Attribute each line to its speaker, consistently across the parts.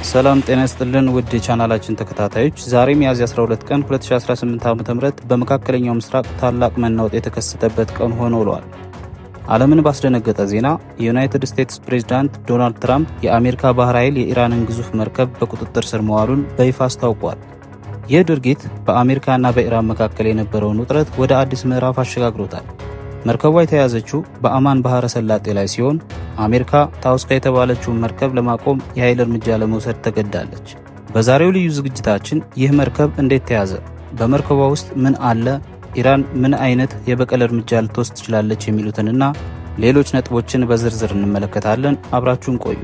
Speaker 1: ሰላም ጤና ይስጥልን ውድ የቻናላችን ተከታታዮች፣ ዛሬ ሚያዝያ 12 ቀን 2018 ዓ.ም በመካከለኛው ምስራቅ ታላቅ መናወጥ የተከሰተበት ቀን ሆኖ ውሏል። ዓለምን ባስደነገጠ ዜና የዩናይትድ ስቴትስ ፕሬዝዳንት ዶናልድ ትራምፕ የአሜሪካ ባህር ኃይል የኢራንን ግዙፍ መርከብ በቁጥጥር ስር መዋሉን በይፋ አስታውቋል። ይህ ድርጊት በአሜሪካና በኢራን መካከል የነበረውን ውጥረት ወደ አዲስ ምዕራፍ አሸጋግሮታል። መርከቧ የተያዘችው በአማን ባህረ ሰላጤ ላይ ሲሆን አሜሪካ ታውስካ የተባለችውን መርከብ ለማቆም የኃይል እርምጃ ለመውሰድ ተገዳለች። በዛሬው ልዩ ዝግጅታችን ይህ መርከብ እንዴት ተያዘ፣ በመርከቧ ውስጥ ምን አለ፣ ኢራን ምን አይነት የበቀል እርምጃ ልትወስድ ትችላለች የሚሉትንና ሌሎች ነጥቦችን በዝርዝር እንመለከታለን። አብራችሁን ቆዩ።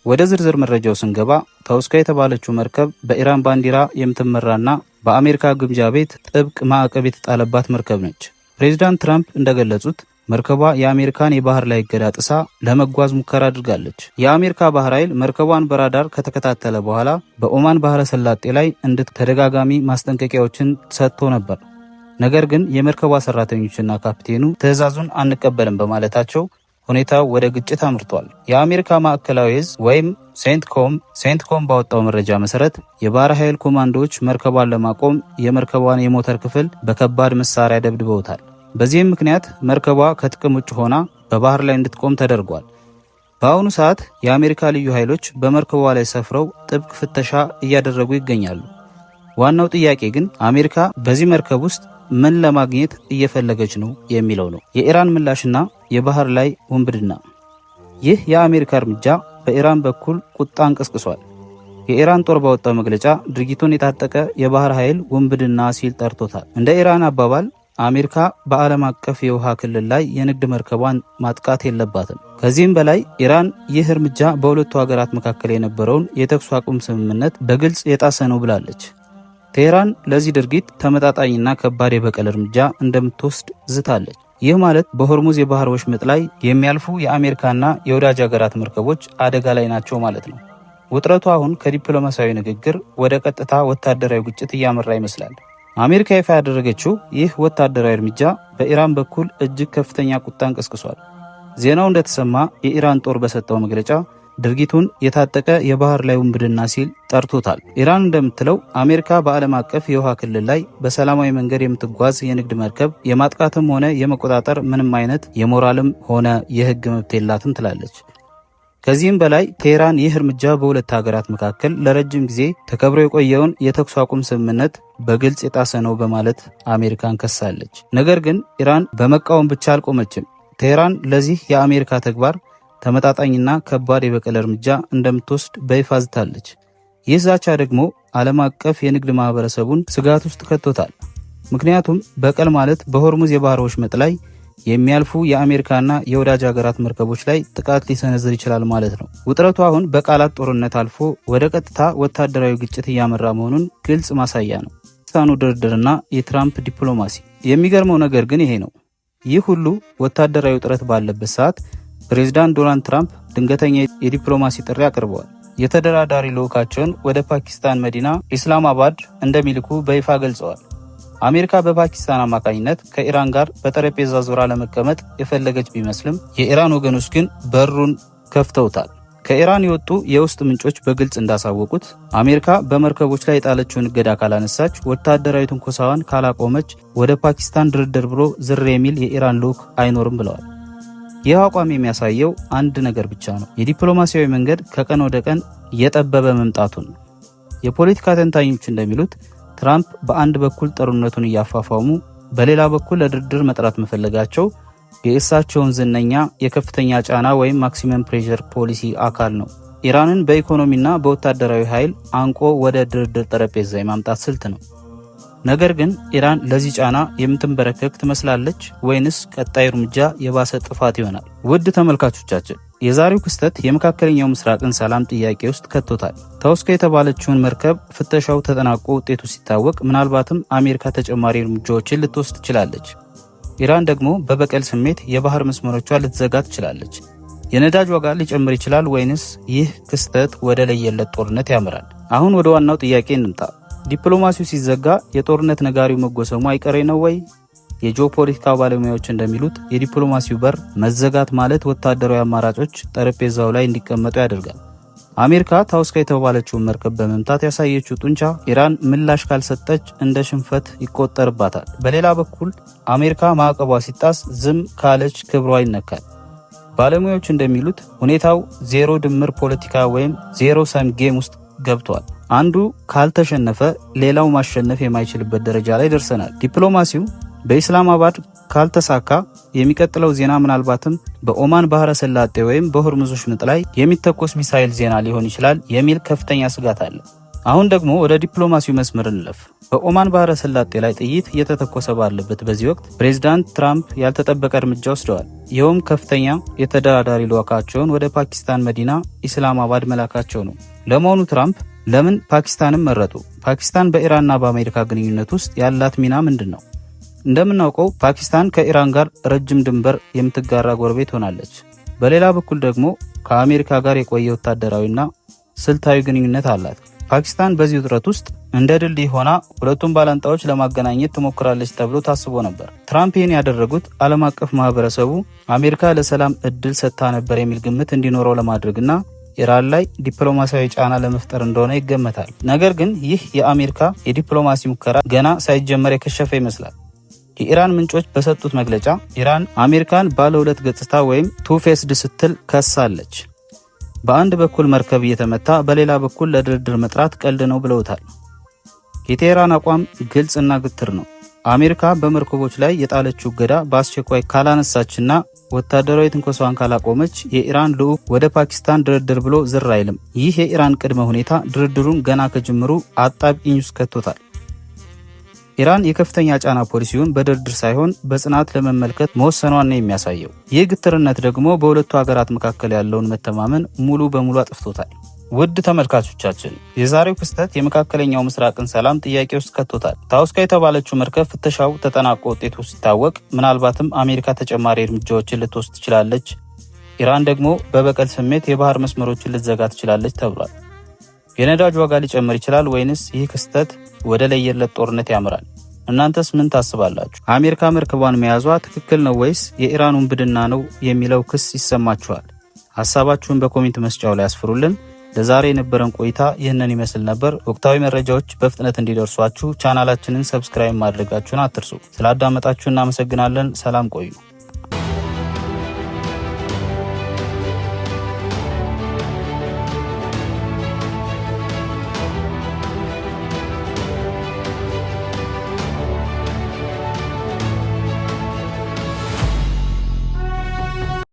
Speaker 1: ወደ ዝርዝር መረጃው ስንገባ ታውስካ የተባለችው መርከብ በኢራን ባንዲራ የምትመራና በአሜሪካ ግምጃ ቤት ጥብቅ ማዕቀብ የተጣለባት መርከብ ነች። ፕሬዚዳንት ትራምፕ እንደገለጹት መርከቧ የአሜሪካን የባህር ላይ እገዳ ጥሳ ለመጓዝ ሙከራ አድርጋለች። የአሜሪካ ባህር ኃይል መርከቧን በራዳር ከተከታተለ በኋላ በኦማን ባህረ ሰላጤ ላይ ተደጋጋሚ ማስጠንቀቂያዎችን ሰጥቶ ነበር። ነገር ግን የመርከቧ ሰራተኞችና ካፕቴኑ ትዕዛዙን አንቀበልም በማለታቸው ሁኔታው ወደ ግጭት አምርቷል። የአሜሪካ ማዕከላዊ እዝ ወይም ሴንትኮም ባወጣው መረጃ መሰረት የባህር ኃይል ኮማንዶዎች መርከቧን ለማቆም የመርከቧን የሞተር ክፍል በከባድ መሳሪያ ደብድበውታል። በዚህም ምክንያት መርከቧ ከጥቅም ውጭ ሆና በባህር ላይ እንድትቆም ተደርጓል። በአሁኑ ሰዓት የአሜሪካ ልዩ ኃይሎች በመርከቧ ላይ ሰፍረው ጥብቅ ፍተሻ እያደረጉ ይገኛሉ። ዋናው ጥያቄ ግን አሜሪካ በዚህ መርከብ ውስጥ ምን ለማግኘት እየፈለገች ነው የሚለው ነው። የኢራን ምላሽና የባህር ላይ ውንብድና። ይህ የአሜሪካ እርምጃ በኢራን በኩል ቁጣን ቀስቅሷል። የኢራን ጦር ባወጣው መግለጫ ድርጊቱን የታጠቀ የባህር ኃይል ውንብድና ሲል ጠርቶታል። እንደ ኢራን አባባል አሜሪካ በዓለም አቀፍ የውሃ ክልል ላይ የንግድ መርከቧን ማጥቃት የለባትም። ከዚህም በላይ ኢራን ይህ እርምጃ በሁለቱ ሀገራት መካከል የነበረውን የተኩስ አቁም ስምምነት በግልጽ የጣሰ ነው ብላለች። ቴህራን ለዚህ ድርጊት ተመጣጣኝና ከባድ የበቀል እርምጃ እንደምትወስድ ዝታለች። ይህ ማለት በሆርሙዝ የባህር ወሽመጥ ላይ የሚያልፉ የአሜሪካና የወዳጅ ሀገራት መርከቦች አደጋ ላይ ናቸው ማለት ነው። ውጥረቱ አሁን ከዲፕሎማሲያዊ ንግግር ወደ ቀጥታ ወታደራዊ ግጭት እያመራ ይመስላል። አሜሪካ ይፋ ያደረገችው ይህ ወታደራዊ እርምጃ በኢራን በኩል እጅግ ከፍተኛ ቁጣን ቀስቅሷል። ዜናው እንደተሰማ የኢራን ጦር በሰጠው መግለጫ ድርጊቱን የታጠቀ የባህር ላይ ውንብድና ሲል ጠርቶታል። ኢራን እንደምትለው አሜሪካ በዓለም አቀፍ የውሃ ክልል ላይ በሰላማዊ መንገድ የምትጓዝ የንግድ መርከብ የማጥቃትም ሆነ የመቆጣጠር ምንም አይነት የሞራልም ሆነ የሕግ መብት የላትም ትላለች። ከዚህም በላይ ቴህራን ይህ እርምጃ በሁለት ሀገራት መካከል ለረጅም ጊዜ ተከብሮ የቆየውን የተኩስ አቁም ስምምነት በግልጽ የጣሰ ነው በማለት አሜሪካን ከሳለች። ነገር ግን ኢራን በመቃወም ብቻ አልቆመችም። ቴህራን ለዚህ የአሜሪካ ተግባር ተመጣጣኝና ከባድ የበቀል እርምጃ እንደምትወስድ በይፋ ዝታለች። ይህ ዛቻ ደግሞ ዓለም አቀፍ የንግድ ማህበረሰቡን ስጋት ውስጥ ከቶታል። ምክንያቱም በቀል ማለት በሆርሙዝ የባህር ወሽመጥ ላይ የሚያልፉ የአሜሪካና የወዳጅ ሀገራት መርከቦች ላይ ጥቃት ሊሰነዝር ይችላል ማለት ነው። ውጥረቱ አሁን በቃላት ጦርነት አልፎ ወደ ቀጥታ ወታደራዊ ግጭት እያመራ መሆኑን ግልጽ ማሳያ ነው። ስታኑ ድርድርና የትራምፕ ዲፕሎማሲ። የሚገርመው ነገር ግን ይሄ ነው። ይህ ሁሉ ወታደራዊ ውጥረት ባለበት ሰዓት ፕሬዝዳንት ዶናልድ ትራምፕ ድንገተኛ የዲፕሎማሲ ጥሪ አቅርበዋል። የተደራዳሪ ልዑካቸውን ወደ ፓኪስታን መዲና ኢስላማባድ እንደሚልኩ በይፋ ገልጸዋል። አሜሪካ በፓኪስታን አማካኝነት ከኢራን ጋር በጠረጴዛ ዙሪያ ለመቀመጥ የፈለገች ቢመስልም የኢራን ወገኖች ግን በሩን ከፍተውታል። ከኢራን የወጡ የውስጥ ምንጮች በግልጽ እንዳሳወቁት አሜሪካ በመርከቦች ላይ የጣለችውን እገዳ ካላነሳች፣ ወታደራዊ ትንኮሳዋን ካላቆመች ወደ ፓኪስታን ድርድር ብሎ ዝር የሚል የኢራን ልዑክ አይኖርም ብለዋል። ይህ አቋም የሚያሳየው አንድ ነገር ብቻ ነው። የዲፕሎማሲያዊ መንገድ ከቀን ወደ ቀን እየጠበበ መምጣቱን ነው። የፖለቲካ ተንታኞች እንደሚሉት ትራምፕ በአንድ በኩል ጦርነቱን እያፋፋሙ፣ በሌላ በኩል ለድርድር መጥራት መፈለጋቸው የእሳቸውን ዝነኛ የከፍተኛ ጫና ወይም ማክሲመም ፕሬሸር ፖሊሲ አካል ነው። ኢራንን በኢኮኖሚና በወታደራዊ ኃይል አንቆ ወደ ድርድር ጠረጴዛ የማምጣት ስልት ነው። ነገር ግን ኢራን ለዚህ ጫና የምትንበረከክ ትመስላለች ወይንስ ቀጣይ እርምጃ የባሰ ጥፋት ይሆናል? ውድ ተመልካቾቻችን፣ የዛሬው ክስተት የመካከለኛው ምስራቅን ሰላም ጥያቄ ውስጥ ከቶታል። ታውስካ የተባለችውን መርከብ ፍተሻው ተጠናቆ ውጤቱ ሲታወቅ ምናልባትም አሜሪካ ተጨማሪ እርምጃዎችን ልትወስድ ትችላለች። ኢራን ደግሞ በበቀል ስሜት የባህር መስመሮቿን ልትዘጋ ትችላለች። የነዳጅ ዋጋ ሊጨምር ይችላል ወይንስ ይህ ክስተት ወደ ለየለት ጦርነት ያመራል? አሁን ወደ ዋናው ጥያቄ እንምጣ። ዲፕሎማሲው ሲዘጋ የጦርነት ነጋሪው መጎሰሙ አይቀሬ ነው ወይ? የጂኦፖለቲካ ባለሙያዎች እንደሚሉት የዲፕሎማሲው በር መዘጋት ማለት ወታደራዊ አማራጮች ጠረጴዛው ላይ እንዲቀመጡ ያደርጋል። አሜሪካ ታውስካ የተባለችውን መርከብ በመምታት ያሳየችው ጡንቻ ኢራን ምላሽ ካልሰጠች እንደ ሽንፈት ይቆጠርባታል። በሌላ በኩል አሜሪካ ማዕቀቧ ሲጣስ ዝም ካለች ክብሯ ይነካል። ባለሙያዎች እንደሚሉት ሁኔታው ዜሮ ድምር ፖለቲካ ወይም ዜሮ ሰም ጌም ውስጥ ገብቷል። አንዱ ካልተሸነፈ ሌላው ማሸነፍ የማይችልበት ደረጃ ላይ ደርሰናል። ዲፕሎማሲው በኢስላማባድ ካልተሳካ የሚቀጥለው ዜና ምናልባትም በኦማን ባህረ ሰላጤ ወይም በሆርሙዝ ወሽመጥ ላይ የሚተኮስ ሚሳኤል ዜና ሊሆን ይችላል የሚል ከፍተኛ ስጋት አለ። አሁን ደግሞ ወደ ዲፕሎማሲው መስመር እንለፍ። በኦማን ባህረ ሰላጤ ላይ ጥይት እየተተኮሰ ባለበት በዚህ ወቅት ፕሬዝዳንት ትራምፕ ያልተጠበቀ እርምጃ ወስደዋል። ይኸውም ከፍተኛ የተደራዳሪ ልዑካቸውን ወደ ፓኪስታን መዲና ኢስላማባድ መላካቸው ነው። ለመሆኑ ትራምፕ ለምን ፓኪስታንን መረጡ? ፓኪስታን በኢራንና በአሜሪካ ግንኙነት ውስጥ ያላት ሚና ምንድን ነው? እንደምናውቀው ፓኪስታን ከኢራን ጋር ረጅም ድንበር የምትጋራ ጎረቤት ሆናለች። በሌላ በኩል ደግሞ ከአሜሪካ ጋር የቆየ ወታደራዊና ስልታዊ ግንኙነት አላት። ፓኪስታን በዚህ ውጥረት ውስጥ እንደ ድልድይ ሆና ሁለቱም ባላንጣዎች ለማገናኘት ትሞክራለች ተብሎ ታስቦ ነበር። ትራምፕ ይህን ያደረጉት ዓለም አቀፍ ማህበረሰቡ አሜሪካ ለሰላም እድል ሰጥታ ነበር የሚል ግምት እንዲኖረው ለማድረግና ኢራን ላይ ዲፕሎማሲያዊ ጫና ለመፍጠር እንደሆነ ይገመታል። ነገር ግን ይህ የአሜሪካ የዲፕሎማሲ ሙከራ ገና ሳይጀመር የከሸፈ ይመስላል። የኢራን ምንጮች በሰጡት መግለጫ ኢራን አሜሪካን ባለ ሁለት ገጽታ ወይም ቱ ፌስድ ስትል ከሳለች። በአንድ በኩል መርከብ እየተመታ በሌላ በኩል ለድርድር መጥራት ቀልድ ነው ብለውታል። የቴህራን አቋም ግልጽና ግትር ነው። አሜሪካ በመርከቦች ላይ የጣለችው እገዳ በአስቸኳይ ካላነሳችና ወታደራዊ ትንኮሳዋን ካላቆመች የኢራን ልዑክ ወደ ፓኪስታን ድርድር ብሎ ዝር አይልም። ይህ የኢራን ቅድመ ሁኔታ ድርድሩን ገና ከጅምሩ አጣብቂኝ ውስጥ ከቶታል። ኢራን የከፍተኛ ጫና ፖሊሲውን በድርድር ሳይሆን በጽናት ለመመልከት መወሰኗን ነው የሚያሳየው። ይህ ግትርነት ደግሞ በሁለቱ ሀገራት መካከል ያለውን መተማመን ሙሉ በሙሉ አጥፍቶታል። ውድ ተመልካቾቻችን፣ የዛሬው ክስተት የመካከለኛው ምስራቅን ሰላም ጥያቄ ውስጥ ከቶታል። ታውስካ የተባለችው መርከብ ፍተሻው ተጠናቆ ውጤቱ ሲታወቅ ምናልባትም አሜሪካ ተጨማሪ እርምጃዎችን ልትወስድ ትችላለች። ኢራን ደግሞ በበቀል ስሜት የባህር መስመሮችን ልትዘጋ ትችላለች ተብሏል። የነዳጅ ዋጋ ሊጨምር ይችላል ወይንስ ይህ ክስተት ወደ ለየለት ጦርነት ያመራል? እናንተስ ምን ታስባላችሁ? አሜሪካ መርከቧን መያዟ ትክክል ነው ወይስ የኢራን ውንብድና ነው የሚለው ክስ ይሰማችኋል? ሐሳባችሁን በኮሜንት መስጫው ላይ አስፍሩልን። ለዛሬ የነበረን ቆይታ ይህንን ይመስል ነበር። ወቅታዊ መረጃዎች በፍጥነት እንዲደርሷችሁ ቻናላችንን ሰብስክራይብ ማድረጋችሁን አትርሱ። ስላዳመጣችሁ እናመሰግናለን። ሰላም ቆዩ።